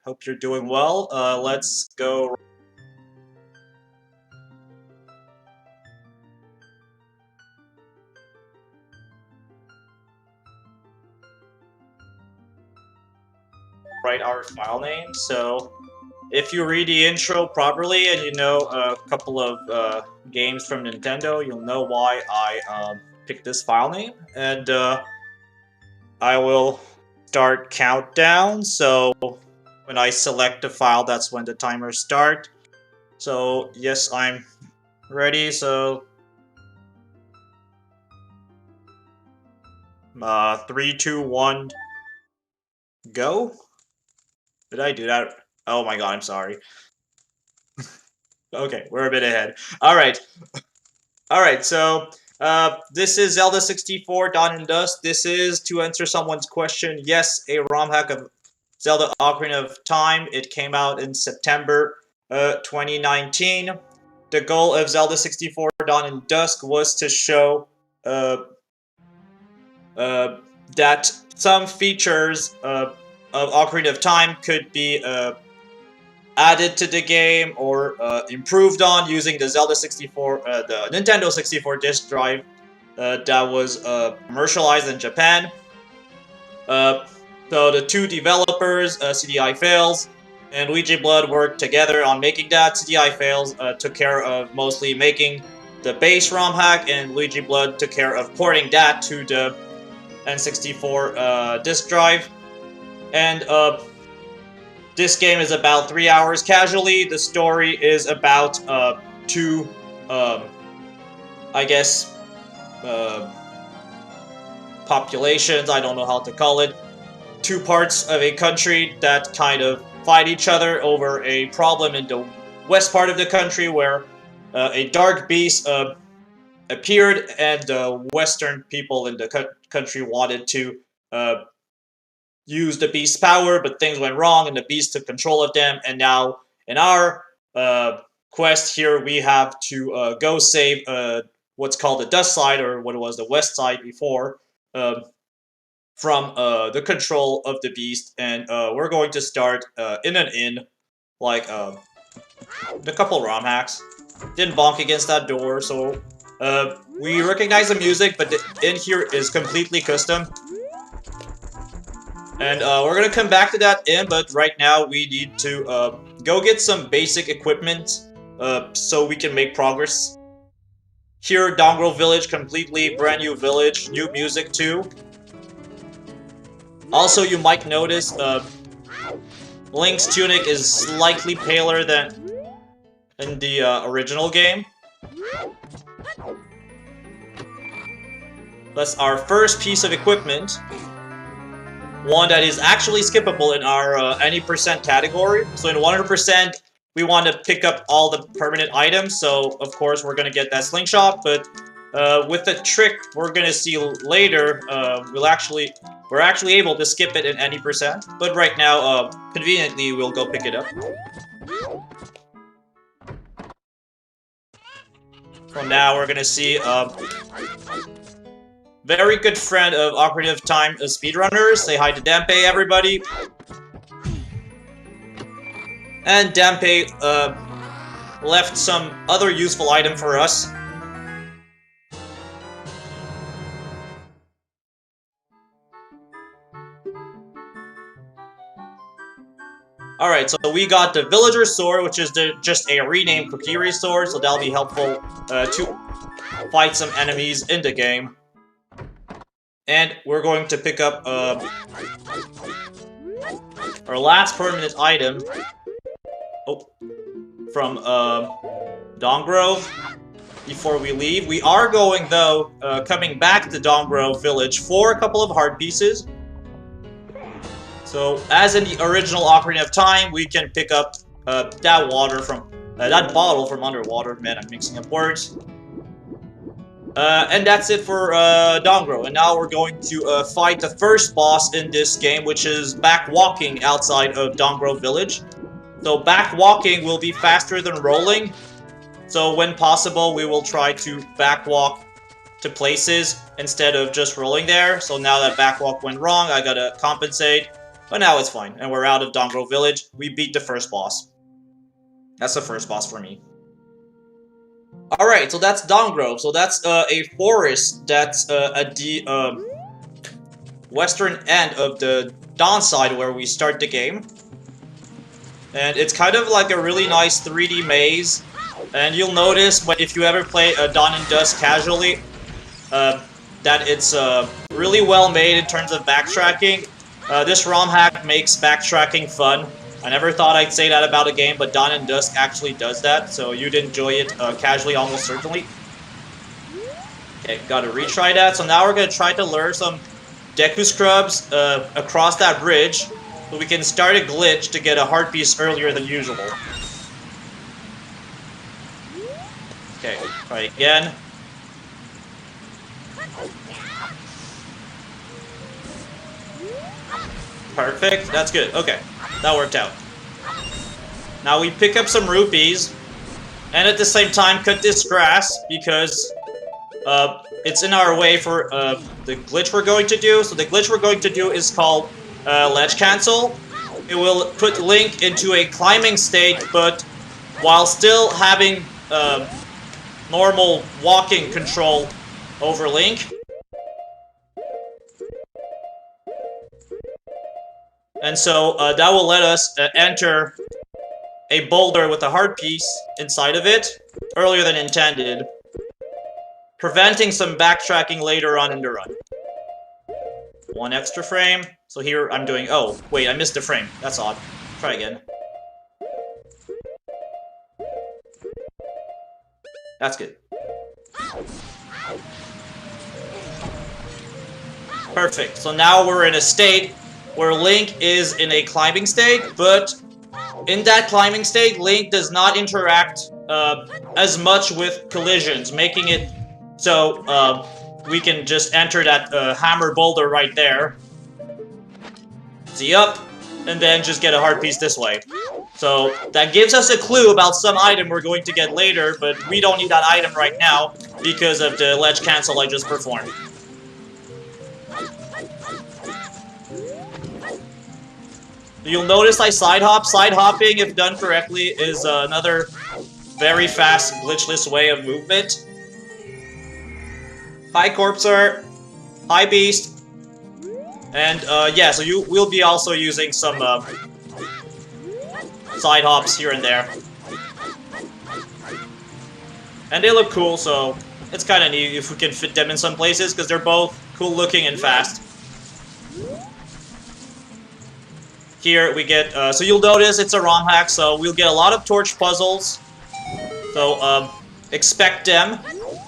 Hope you're doing well. Let's go. Write our file name. So, if you read the intro properly and you know a couple of games from Nintendo, you'll know why I picked this file name. And I will start countdown. So, when I select the file, that's when the timer starts. So, yes, I'm ready. So, 3, 2, 1, go. Did I do that? Oh my god, I'm sorry. Okay, we're a bit ahead. Alright. Alright, so this is Zelda 64 Dawn and Dusk. This is, to answer someone's question, yes, a ROM hack of Zelda Ocarina of Time. It came out in September 2019. The goal of Zelda 64 Dawn and Dusk was to show that some features of Ocarina of Time could be added to the game or improved on using the Zelda 64, the Nintendo 64 disk drive that was commercialized in Japan. So the two developers, CDI Fails and Luigi Blood, worked together on making that. CDI Fails took care of mostly making the base ROM hack, and Luigi Blood took care of porting that to the N64 disk drive. And this game is about 3 hours casually. The story is about two, I guess, populations, I don't know how to call it. Two parts of a country that kind of fight each other over a problem in the west part of the country where a dark beast appeared, and the western people in the country wanted to use the beast's power, but things went wrong and the beast took control of them. And now in our quest here, we have to go save what's called the Dusk side, or what was the west side before, from the control of the beast. And we're going to start in an inn, like a couple ROM hacks. Didn't bonk against that door, so we recognize the music, but the inn here is completely custom. And we're gonna come back to that inn, but right now we need to go get some basic equipment so we can make progress. Here, Dongrove Village, completely brand new village, new music too. Also, you might notice Link's tunic is slightly paler than in the original game. That's our first piece of equipment. One that is actually skippable in our any percent category. So in 100%, we want to pick up all the permanent items. So of course we're gonna get that slingshot, but with the trick we're gonna see later, we're actually able to skip it in any percent. But right now, conveniently, we'll go pick it up. So now we're gonna see very good friend of Ocarina of Time speedrunners. Say hi to Dampe, everybody. And Dampe left some other useful item for us. Alright, so we got the Villager Sword, which is just a renamed Kokiri Sword, so that'll be helpful to fight some enemies in the game. And we're going to pick up our last permanent item from Dongrove before we leave. We are going, though, coming back to Dongrove Village for a couple of heart pieces. So, as in the original Ocarina of Time, we can pick up that water from that bottle from underwater. Man, I'm mixing up words. And that's it for Dongrove. And now we're going to fight the first boss in this game, which is back walking outside of Dongrove Village. So back walking will be faster than rolling. So when possible, we will try to back walk to places instead of just rolling there. So now that back walk went wrong, I gotta compensate. But now it's fine, and we're out of Dongrove Village. We beat the first boss. That's the first boss for me. Alright, so that's Dongrove. So that's a forest that's at the western end of the Dawn side where we start the game. And it's kind of like a really nice 3D maze. And you'll notice, but if you ever play Dawn and Dusk casually, that it's really well made in terms of backtracking. This ROM hack makes backtracking fun. I never thought I'd say that about a game, but Dawn and Dusk actually does that, so you'd enjoy it casually almost certainly. Okay, gotta retry that. So now we're gonna try to lure some Deku Scrubs across that bridge, so we can start a glitch to get a heart piece earlier than usual. Okay, try again. Perfect, that's good. Okay, that worked out. Now we pick up some rupees, and at the same time cut this grass, because it's in our way for the glitch we're going to do. So the glitch we're going to do is called Ledge Cancel. It will put Link into a climbing state, but while still having normal walking control over Link. And so that will let us enter a boulder with a heart piece inside of it earlier than intended, preventing some backtracking later on in the run. One extra frame. So here I'm doing... Oh, wait, I missed a frame. That's odd. Try again. That's good. Perfect. So now we're in a state where Link is in a climbing state, but in that climbing state, Link does not interact as much with collisions, making it so we can just enter that hammer boulder right there. See up, and then just get a heart piece this way. So that gives us a clue about some item we're going to get later, but we don't need that item right now because of the ledge cancel I just performed. You'll notice I side hop. Side hopping, if done correctly, is another very fast, glitchless way of movement. Hi, Corpser. Hi, Beast. And yeah, so we'll be also using some side hops here and there. And they look cool, so it's kind of neat if we can fit them in some places, because they're both cool looking and fast. Here we get, so you'll notice it's a ROM hack, so we'll get a lot of torch puzzles. So, expect them.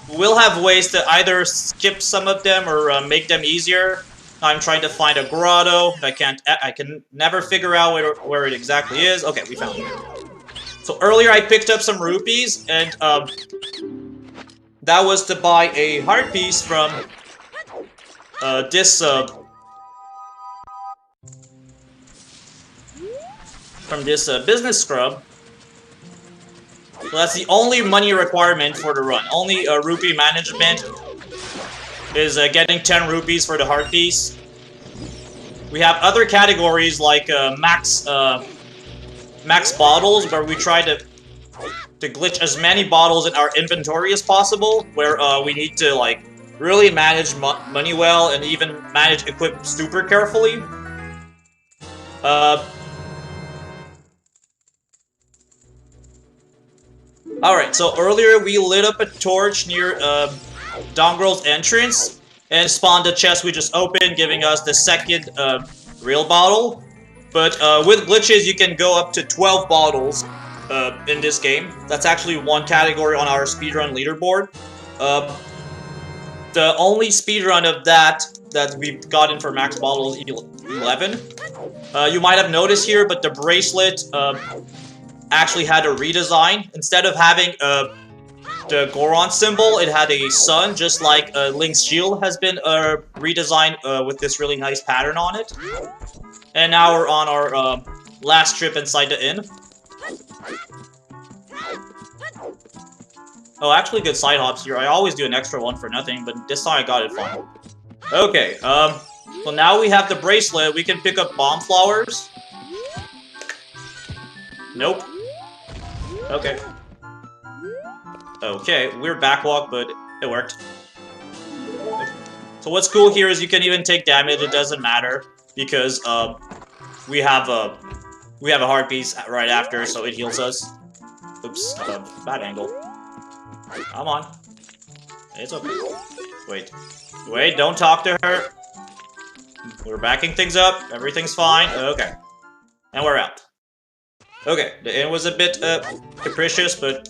We'll have ways to either skip some of them or make them easier. I'm trying to find a grotto. I can never figure out where it exactly is. Okay, we found it. So earlier I picked up some rupees, and that was to buy a heart piece from this business scrub. So that's the only money requirement for the run. Only rupee management is getting 10 rupees for the heart piece. We have other categories like max bottles, where we try to glitch as many bottles in our inventory as possible, where we need to like really manage money well and even manage equipment super carefully. Alright, so earlier we lit up a torch near Dongrove's entrance and spawned a chest we just opened, giving us the second real bottle. But with glitches, you can go up to 12 bottles in this game. That's actually one category on our speedrun leaderboard. The only speedrun of that we've gotten for max bottles is 11. You might have noticed here, but the bracelet actually had a redesign. Instead of having the Goron symbol, it had a sun, just like Link's shield has been redesigned with this really nice pattern on it. And now we're on our last trip inside the inn. Oh, actually good side hops here. I always do an extra one for nothing, but this time I got it fine. Okay, So now we have the bracelet, we can pick up bomb flowers. Nope. Okay. Okay, weird backwalk, but it worked. So what's cool here is you can even take damage, it doesn't matter, because we have a heart piece right after, so it heals us. Oops, bad angle. Come on. It's okay. Wait, don't talk to her. We're backing things up, everything's fine. Okay. And we're out. Okay, the end was a bit capricious, but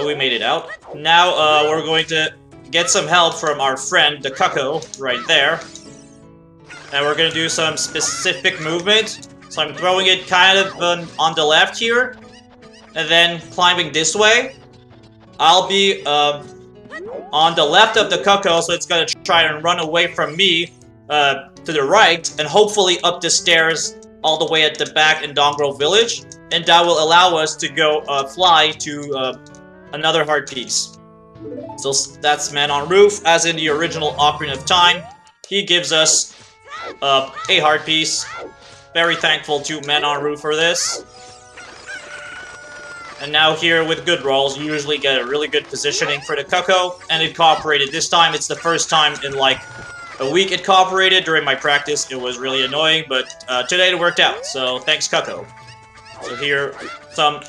we made it out. Now we're going to get some help from our friend, the Cuckoo, right there. And we're going to do some specific movement. So I'm throwing it kind of on the left here, and then climbing this way. I'll be on the left of the Cuckoo, so it's going to try and run away from me to the right, and hopefully up the stairs all the way at the back in Dongrove Village. And that will allow us to go fly to another heart piece. So that's Man on Roof, as in the original Ocarina of Time. He gives us a heart piece. Very thankful to Man on Roof for this. And now here with good rolls, you usually get a really good positioning for the Cuckoo, and it cooperated this time. It's the first time in like a week it cooperated. During my practice, it was really annoying, but today it worked out, so thanks Cuckoo. So here, some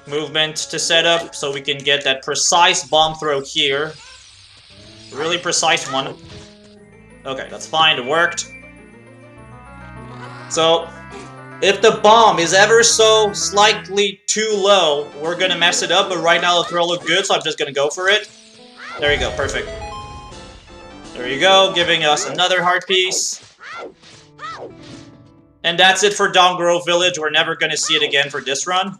movement to set up so we can get that precise bomb throw here. Really precise one. Okay, that's fine, it worked. So, if the bomb is ever so slightly too low, we're gonna mess it up, but right now the throw looked good, so I'm just gonna go for it. There you go, perfect. There you go, giving us another heart piece. And that's it for Dongrove Village. We're never gonna see it again for this run.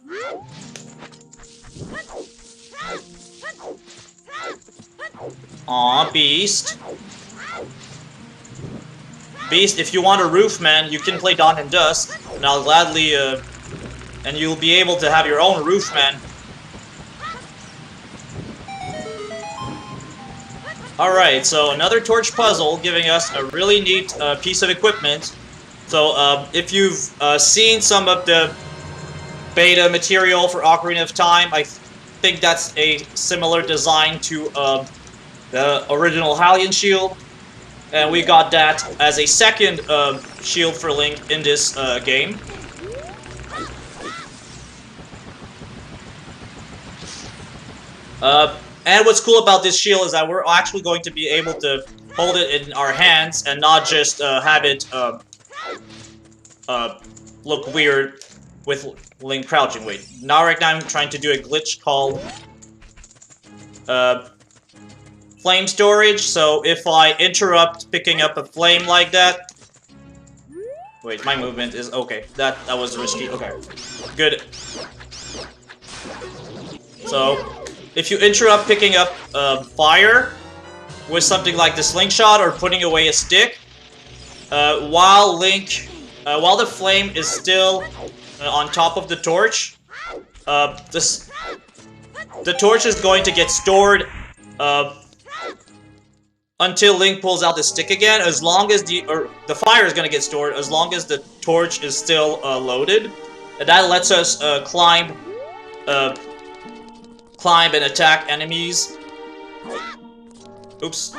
Aw, Beast. Beast, if you want a roof, man, you can play Dawn and Dusk, and I'll gladly, and you'll be able to have your own roof, man. Alright, so another torch puzzle, giving us a really neat piece of equipment. So, if you've seen some of the beta material for Ocarina of Time, I think that's a similar design to the original Hylian shield. And we got that as a second shield for Link in this game. And what's cool about this shield is that we're actually going to be able to hold it in our hands and not just have it look weird with Link crouching. Wait, right now I'm trying to do a glitch called flame storage, so if I interrupt picking up a flame like that... Wait, my movement is... okay, that was risky. Okay, good. So, if you interrupt picking up fire with something like the slingshot or putting away a stick, while the flame is still on top of the torch, the torch is going to get stored until Link pulls out the stick again, as long as the fire is going to get stored as long as the torch is still loaded. And that lets us climb and attack enemies. Oops.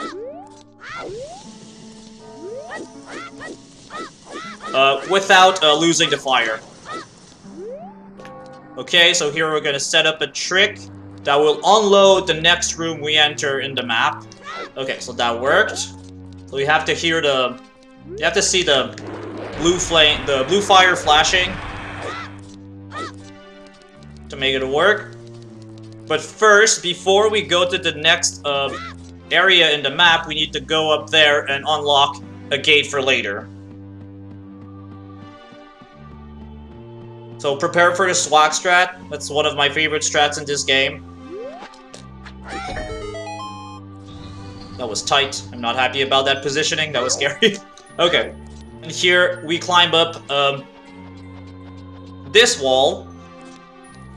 Without losing the fire. Okay, so here we're going to set up a trick that will unload the next room we enter in the map. Okay, so that worked. So we have to hear the... you have to see the blue flame, the blue fire flashing to make it work. But first, before we go to the next area in the map, we need to go up there and unlock a gate for later. So prepare for the swag strat. That's one of my favorite strats in this game. That was tight. I'm not happy about that positioning. That was scary. Okay. And here we climb up this wall.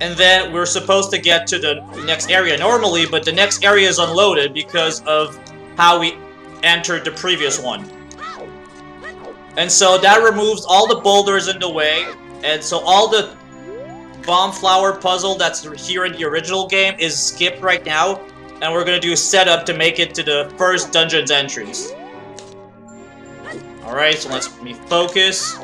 And then we're supposed to get to the next area normally, but the next area is unloaded because of how we entered the previous one. And so that removes all the boulders in the way, and so all the bomb flower puzzle that's here in the original game is skipped right now, and we're gonna do setup to make it to the first dungeon's entrance. Alright, so let's me focus.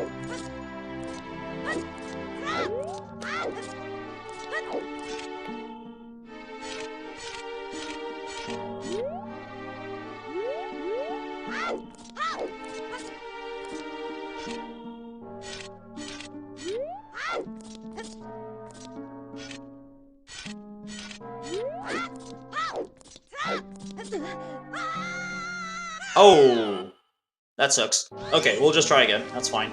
Oh, that sucks. Okay, we'll just try again. That's fine.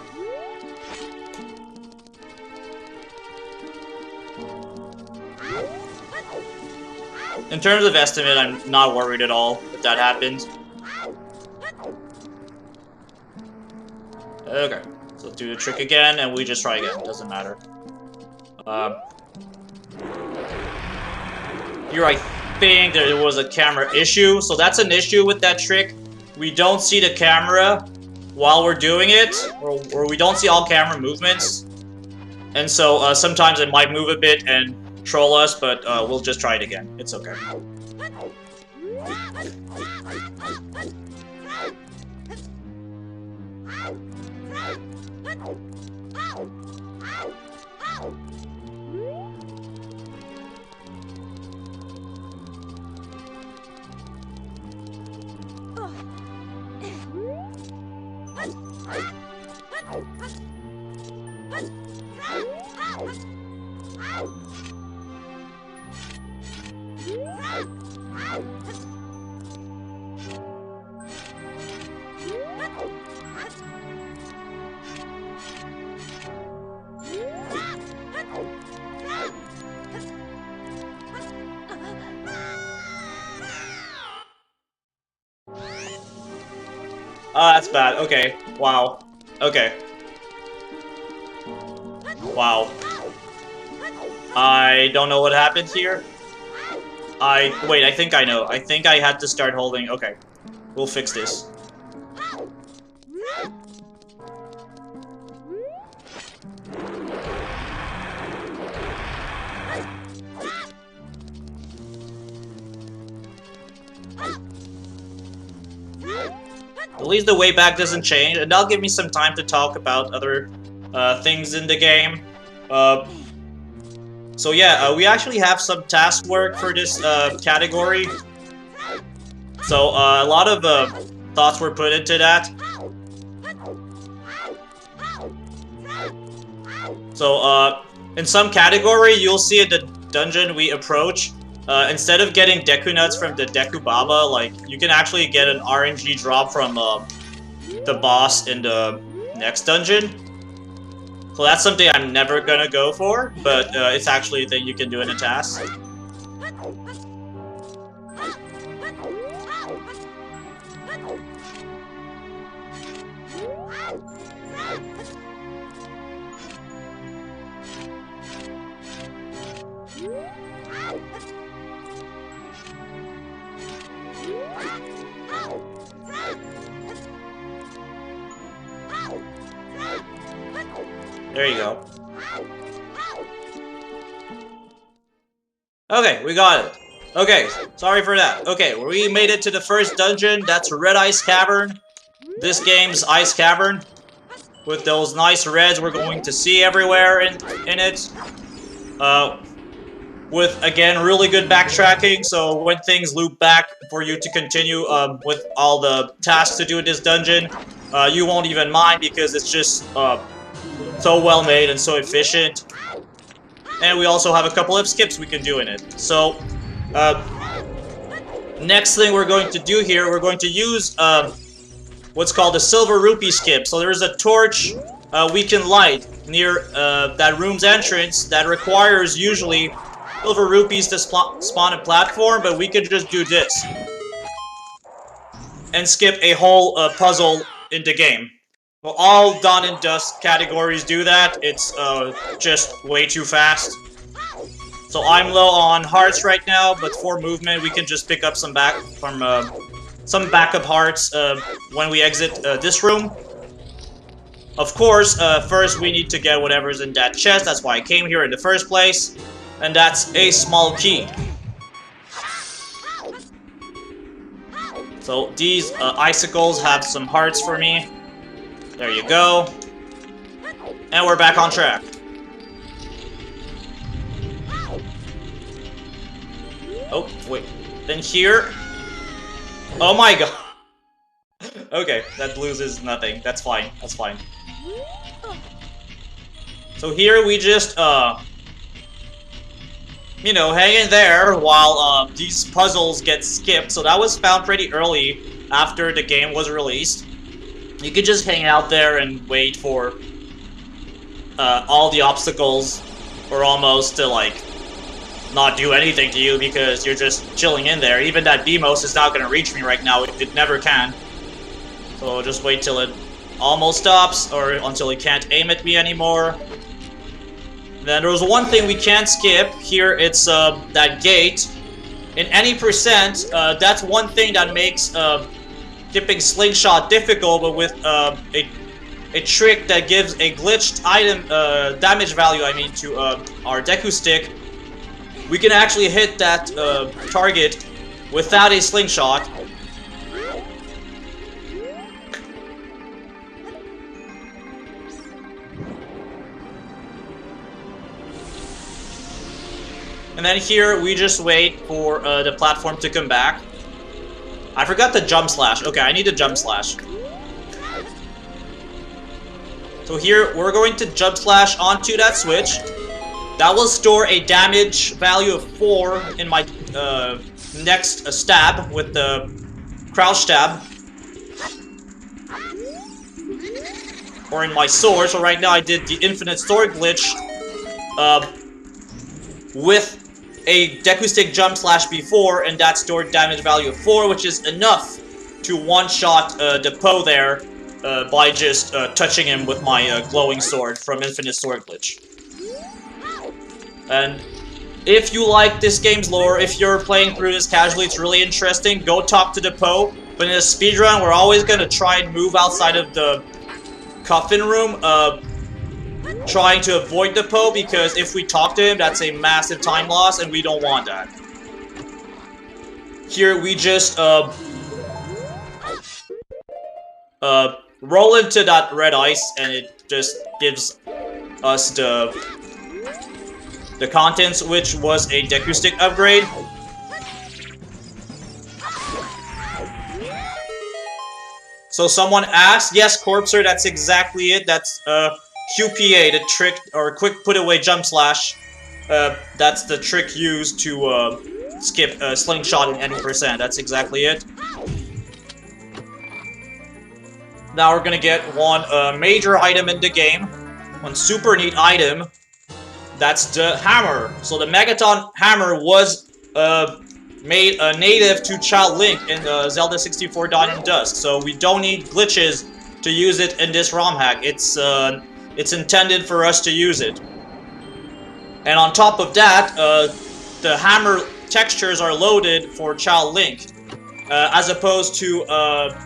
In terms of estimate, I'm not worried at all if that happens. Okay, so do the trick again, and we just try again. Doesn't matter. Here I think there was a camera issue, so that's an issue with that trick. We don't see the camera while we're doing it, or we don't see all camera movements. And so sometimes it might move a bit and troll us, but we'll just try it again. It's okay. That's bad. Okay. Wow. Okay. Wow. I don't know what happened here. Wait, I think I know. I think I had to start holding... Okay. We'll fix this. At least the way back doesn't change, and that'll give me some time to talk about other things in the game. So yeah, we actually have some task work for this category. So a lot of thoughts were put into that. So in some category, you'll see in the dungeon we approach, instead of getting Deku Nuts from the Deku Baba, like, you can actually get an RNG drop from the boss in the next dungeon. So that's something I'm never gonna go for, but it's actually a thing you can do in a task. There you go. Okay, we got it. Okay, sorry for that. Okay, we made it to the first dungeon. That's Red Ice Cavern. This game's Ice Cavern. With those nice reds we're going to see everywhere in it. With, again, really good backtracking, so when things loop back for you to continue with all the tasks to do in this dungeon, you won't even mind because it's just so well made and so efficient. And we also have a couple of skips we can do in it. So, next thing we're going to do here, we're going to use what's called a silver rupee skip. So there's a torch we can light near that room's entrance that requires usually silver rupees to spawn a platform, but we could just do this and skip a whole puzzle in the game. Well, all Dawn and Dusk categories do that. It's just way too fast. So I'm low on hearts right now, but for movement we can just pick up some back from some backup hearts when we exit this room. Of course, first we need to get whatever's in that chest. That's why I came here in the first place. And that's a small key. So these icicles have some hearts for me. There you go. And we're back on track. Oh, wait. Then here... Oh my god. Okay, that loses nothing. That's fine. That's fine. So here we just, you know, hang in there while these puzzles get skipped. So that was found pretty early after the game was released. You could just hang out there and wait for all the obstacles, or almost, to like not do anything to you because you're just chilling in there. Even that BMOS is not going to reach me right now. It never can. So just wait till it almost stops, or until it can't aim at me anymore. Then there's one thing we can't skip. Here it's that gate. In any percent, that's one thing that makes skipping Slingshot difficult, but with a trick that gives a glitched item damage value, I mean, to our Deku Stick, we can actually hit that target without a Slingshot. And then here, we just wait for the platform to come back. I forgot the jump slash. Okay, I need a jump slash. So here, we're going to jump slash onto that switch. That will store a damage value of 4 in my next stab with the crouch stab. Or in my sword. So right now, I did the infinite sword glitch with a Deku Stick jump slash before, and that stored damage value of 4, which is enough to one-shot the Poe there by just touching him with my glowing sword from Infinite Sword Glitch. And if you like this game's lore, if you're playing through this casually, it's really interesting, go talk to the Poe. But in a speedrun, we're always going to try and move outside of the coffin room, trying to avoid the Poe, because if we talk to him, that's a massive time loss, and we don't want that. Here, we just, roll into that red ice, and it just gives us the contents, which was a Deku Stick upgrade. So someone asked, yes, Corpser, that's exactly it. That's, QPA, the trick, or quick put away jump slash. That's the trick used to skip Slingshot in any percent. That's exactly it. Now we're gonna get one major item in the game, one super neat item. That's the hammer. So the Megaton hammer was made native to Child Link in Zelda 64 Dawn and Dusk. So we don't need glitches to use it in this ROM hack. It's intended for us to use it. And on top of that, the hammer textures are loaded for Child Link. As opposed to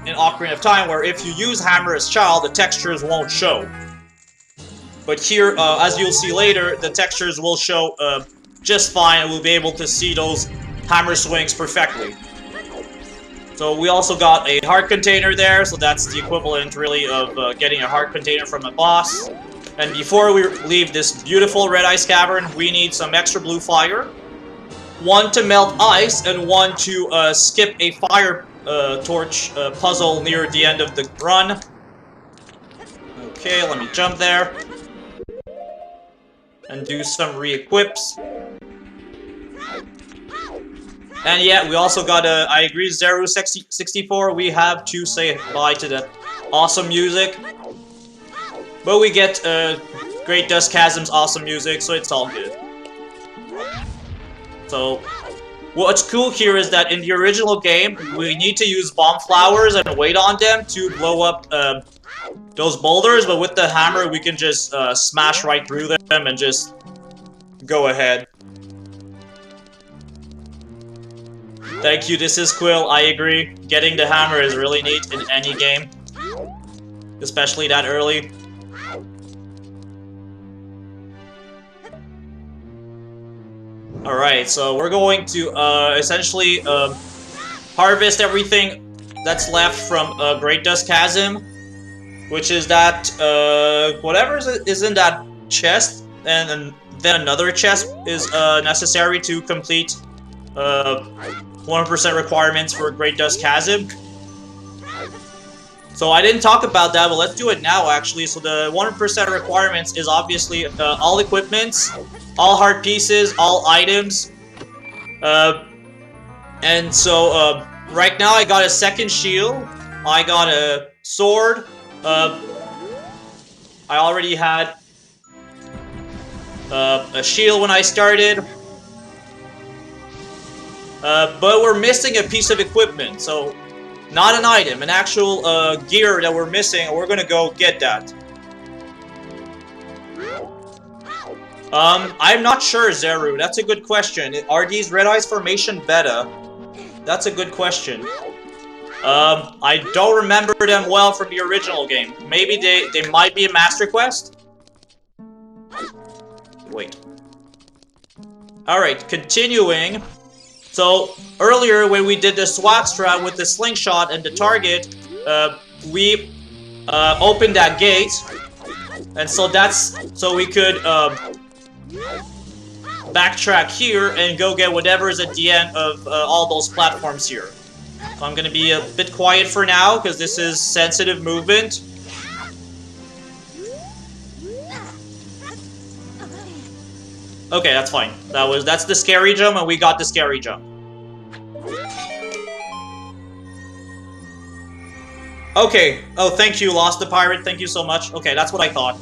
in Ocarina of Time, where if you use hammer as Child, the textures won't show. But here, as you'll see later, the textures will show just fine, and we'll be able to see those hammer swings perfectly. So we also got a heart container there, so that's the equivalent, really, of getting a heart container from a boss. And before we leave this beautiful red ice cavern, we need some extra blue fire. One to melt ice, and one to skip a fire torch puzzle near the end of the run. Okay, let me jump there. And do some re-equips. And yeah, we also got a, I agree, Zeru64, we have to say bye to the awesome music. But we get Great Dusk Chasm's awesome music, so it's all good. So, what's cool here is that in the original game, we need to use bomb flowers and wait on them to blow up those boulders, but with the hammer, we can just smash right through them and just go ahead. Thank you, this is Quill, I agree. Getting the hammer is really neat in any game. Especially that early. Alright, so we're going to essentially harvest everything that's left from Great Dusk Chasm, which is that whatever is in that chest, and then another chest is necessary to complete 100% requirements for Great Dusk Chasm. So I didn't talk about that, but let's do it now actually. So the 100% requirements is obviously all equipments, all heart pieces, all items. And so right now I got a second shield, I got a sword, I already had a shield when I started. But we're missing a piece of equipment, so not an item, an actual gear that we're missing, and we're gonna go get that. I'm not sure, Zeru. That's a good question. Are these Red Eyes Formation beta? That's a good question. I don't remember them well from the original game. Maybe they might be a Master Quest? Wait. Alright, continuing. So, earlier when we did the swap strat with the slingshot and the target, we opened that gate, and so so we could backtrack here and go get whatever is at the end of all those platforms here. So I'm gonna be a bit quiet for now, because this is sensitive movement. Okay, that's fine. That's the scary jump, and we got the scary jump. Okay. Oh, thank you, Lost the Pirate. Thank you so much. Okay, that's what I thought.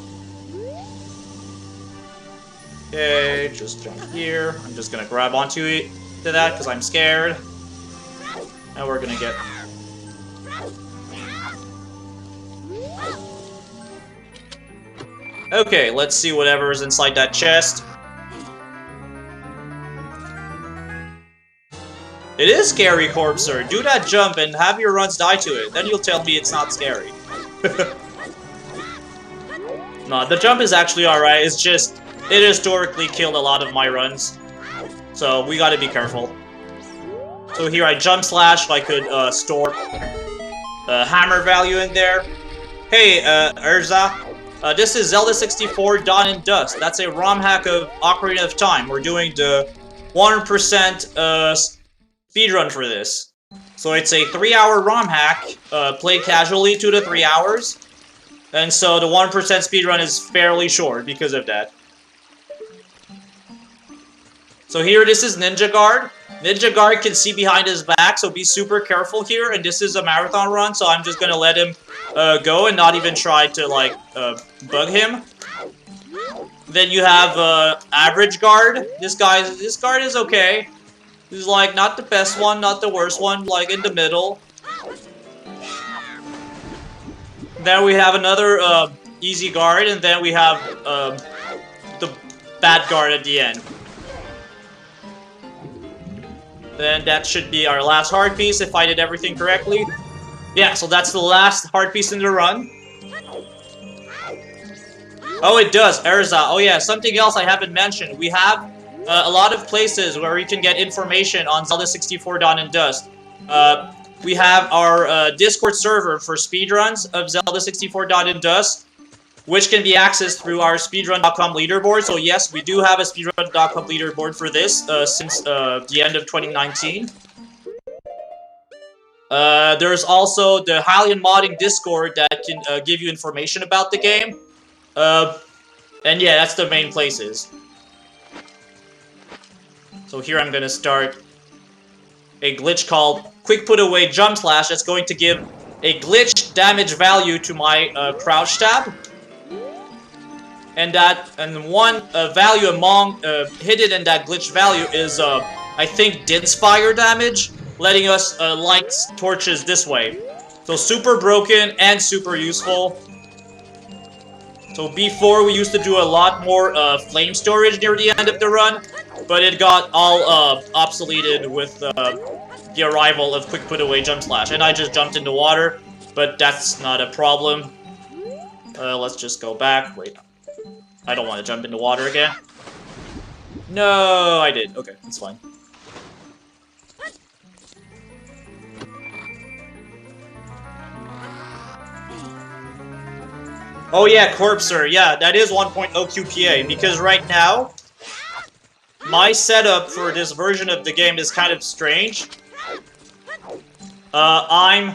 Okay, just jump here. I'm just gonna grab onto that because I'm scared. And we're gonna get... Okay, let's see whatever is inside that chest. It is scary, Corpser. Do that jump and have your runs die to it. Then you'll tell me it's not scary. No, the jump is actually alright. It's just, it historically killed a lot of my runs. So we gotta be careful. So here I jump slash, I could store hammer value in there. Hey, Urza. This is Zelda 64 Dawn and Dusk. That's a ROM hack of Ocarina of Time. We're doing the 100% speedrun for this. So it's a 3-hour ROM hack, played casually 2 to 3 hours. And so the 1% speedrun is fairly short because of that. So here, this is Ninja Guard. Ninja Guard can see behind his back, so be super careful here. And this is a marathon run, so I'm just gonna let him go and not even try to, like, bug him. Then you have Average Guard. This guard is okay. He's like not the best one, not the worst one, like in the middle. Then we have another easy guard, and then we have the bad guard at the end. Then that should be our last heart piece if I did everything correctly. Yeah, so that's the last heart piece in the run. Oh, it does, Urza. Oh yeah, something else I haven't mentioned. We have a lot of places where you can get information on Zelda 64 Dawn and Dusk. We have our Discord server for speedruns of Zelda 64 Dawn and Dusk, which can be accessed through our speedrun.com leaderboard. So yes, we do have a speedrun.com leaderboard for this since the end of 2019. There's also the Hylian Modding Discord that can give you information about the game. And yeah, that's the main places. So here I'm gonna start a glitch called Quick Put Away Jump Slash that's going to give a glitch damage value to my crouch stab. And one value among hidden in that glitch value is I think Din's fire damage, letting us light torches this way. So super broken and super useful. So before we used to do a lot more flame storage near the end of the run. but it got all obsoleted with the arrival of quick put away jump slash, and I just jumped into water, but that's not a problem. Let's just go back. Wait, I don't want to jump into water again. No, I did. Okay, that's fine. Oh yeah, Corpser. Yeah, that is 1.0 QPA, because right now, my setup for this version of the game is kind of strange. I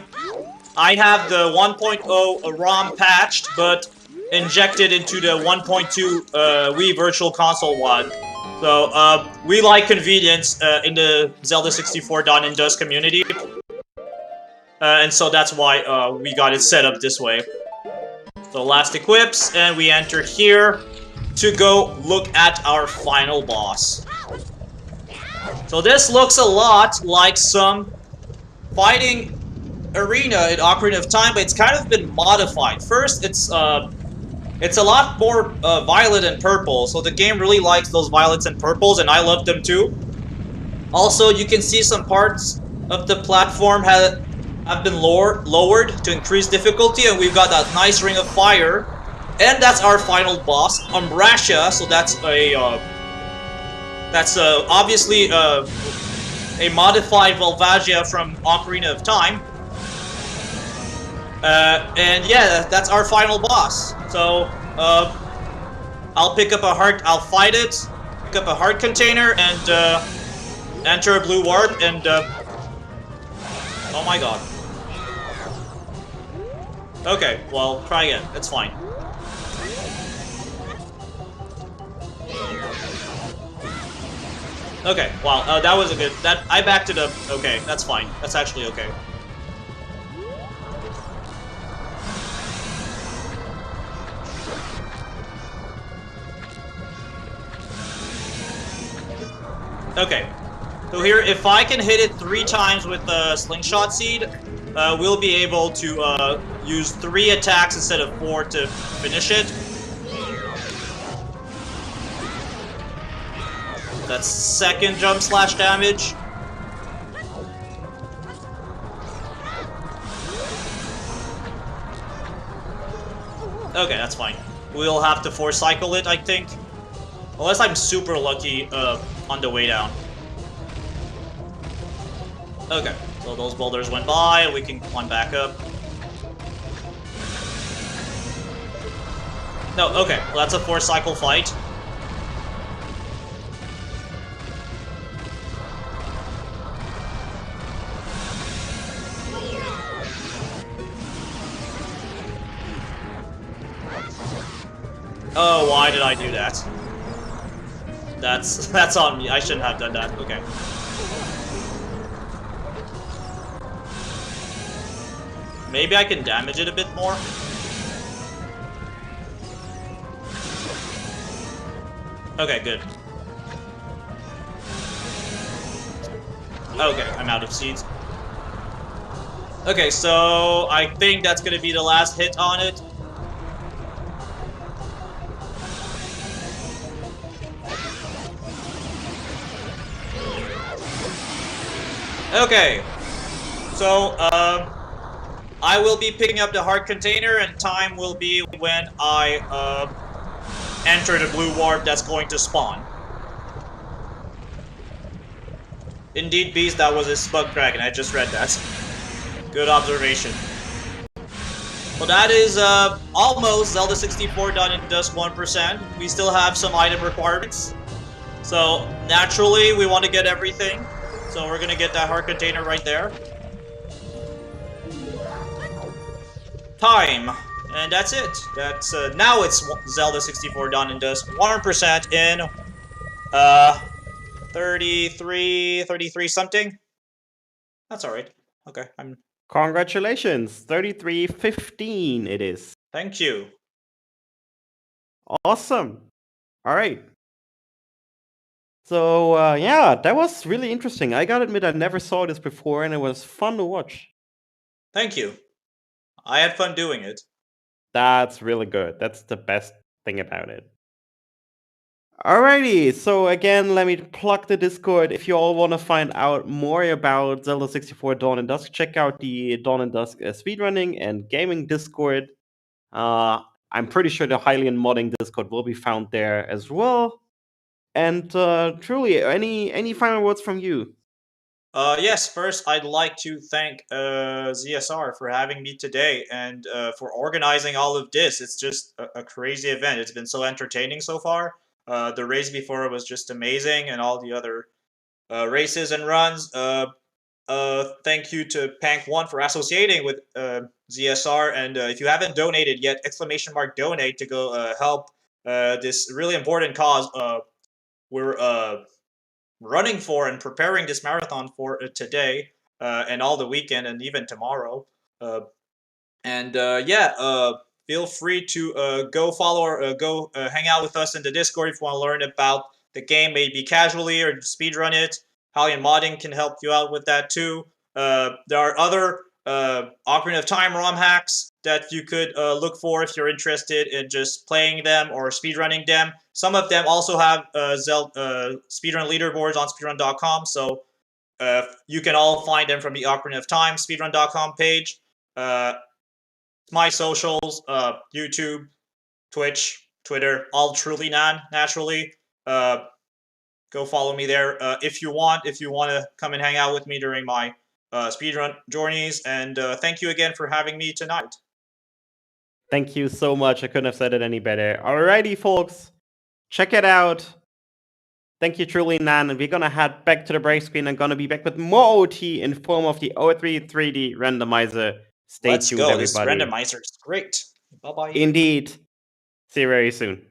have the 1.0 ROM patched, but injected into the 1.2 Wii Virtual Console one. So, we like convenience in the Zelda 64 Dawn and Dusk community. And so that's why we got it set up this way. So last equips, and we enter here to go look at our final boss. So this looks a lot like some fighting arena in Ocarina of Time, but it's kind of been modified. First, it's a lot more violet and purple, so the game really likes those violets and purples, and I love them too. Also, you can see some parts of the platform have been lowered to increase difficulty, and we've got that nice ring of fire. And that's our final boss, Umbrasha. So that's obviously a modified Volvagia from Ocarina of Time. And yeah, that's our final boss. So I'll pick up a heart. I'll fight it. Pick up a heart container and enter a blue warp. And oh my god. Okay, well, try again. It's fine. Okay, wow, that was a good... I backed it up. Okay, that's fine. That's actually okay. Okay. So here, if I can hit it 3 times with the Slingshot Seed, we'll be able to use 3 attacks instead of 4 to finish it. That's second jump slash damage. Okay, that's fine. We'll have to force cycle it, I think. Unless I'm super lucky on the way down. Okay, so those boulders went by, we can climb back up. No, okay, well that's a 4-cycle fight. Oh, why did I do that? That's on me. I shouldn't have done that. Okay. Maybe I can damage it a bit more. Okay, good. Okay, I'm out of seeds. Okay, so I think that's gonna be the last hit on it. Okay, so I will be picking up the heart container, and time will be when I enter the blue warp that's going to spawn. Indeed, Beast, that was a Spug Dragon. I just read that. Good observation. Well, that is almost Zelda 64 done in Dusk 1%. We still have some item requirements. So, naturally, we want to get everything. So we're gonna get that heart container right there. Time. And that's it. That's now it's Zelda 64 Dawn and Dusk 100% in 33 something. That's alright. Okay, I'm... Congratulations, 33:15 it is. Thank you. Awesome. All right. So, yeah, that was really interesting. I gotta admit, I never saw this before, and it was fun to watch. Thank you. I had fun doing it. That's really good. That's the best thing about it. Alrighty, so again, let me plug the Discord. If you all want to find out more about Zelda 64 Dawn and Dusk, check out the Dawn and Dusk speedrunning and gaming Discord. I'm pretty sure the Hylian modding Discord will be found there as well. And Truly, any final words from you? Yes, first I'd like to thank ZSR for having me today and for organizing all of this. It's just a crazy event. It's been so entertaining so far. The race before was just amazing, and all the other races and runs. Thank you to Pank1 for associating with ZSR. And if you haven't donated yet, !donate to go help this really important cause we're running for and preparing this marathon for today and all the weekend and even tomorrow. Feel free to go follow or go hang out with us in the Discord if you want to learn about the game, maybe casually or speedrun it. Halion Modding can help you out with that too. There are other Ocarina of Time ROM hacks that you could look for if you're interested in just playing them or speedrunning them. Some of them also have Zelda speedrun leaderboards on speedrun.com, so you can all find them from the Ocarina of Time speedrun.com page. My socials, YouTube, Twitch, Twitter, all TrulyNaN, naturally. Go follow me there if you want to come and hang out with me during my speedrun journeys. And thank you again for having me tonight. Thank you so much. I couldn't have said it any better. Alrighty, folks. Check it out. Thank you, TrulyNaN. And we're going to head back to the break screen. I'm going to be back with more OT in form of the O3 3D randomizer. Stay Let's tuned, go. everybody. This randomizer is great. Bye-bye. Indeed. See you very soon.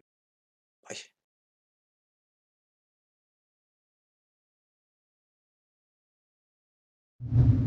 Bye.